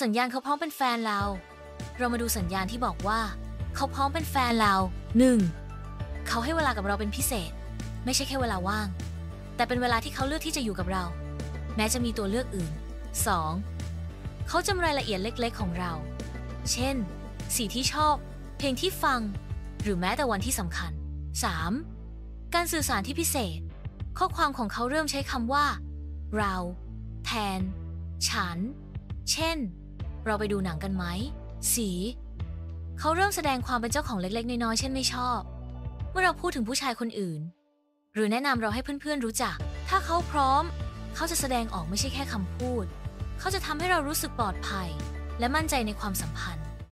สัญญาณเขาพร้อมเป็นแฟนเรามาดูสัญญาณที่บอกว่าเขาพร้อมเป็นแฟนเรา 1. เขาให้เวลากับเราเป็นพิเศษไม่ใช่แค่เวลาว่างแต่เป็นเวลาที่เขาเลือกที่จะอยู่กับเราแม้จะมีตัวเลือกอื่น 2. เขาจำรายละเอียดเล็กๆของเราเช่นสีที่ชอบเพลงที่ฟังหรือแม้แต่วันที่สำคัญ 3. การสื่อสารที่พิเศษข้อความของเขาเริ่มใช้คำว่าเราแทนฉันเช่นเราไปดูหนังกันไหมสีเขาเริ่มแสดงความเป็นเจ้าของเล็กๆน้อยๆเช่นไม่ชอบเมื่อเราพูดถึงผู้ชายคนอื่นหรือแนะนำเราให้เพื่อนๆรู้จักถ้าเขาพร้อมเขาจะแสดงออกไม่ใช่แค่คำพูดเขาจะทำให้เรารู้สึกปลอดภัยและมั่นใจในความสัมพันธ์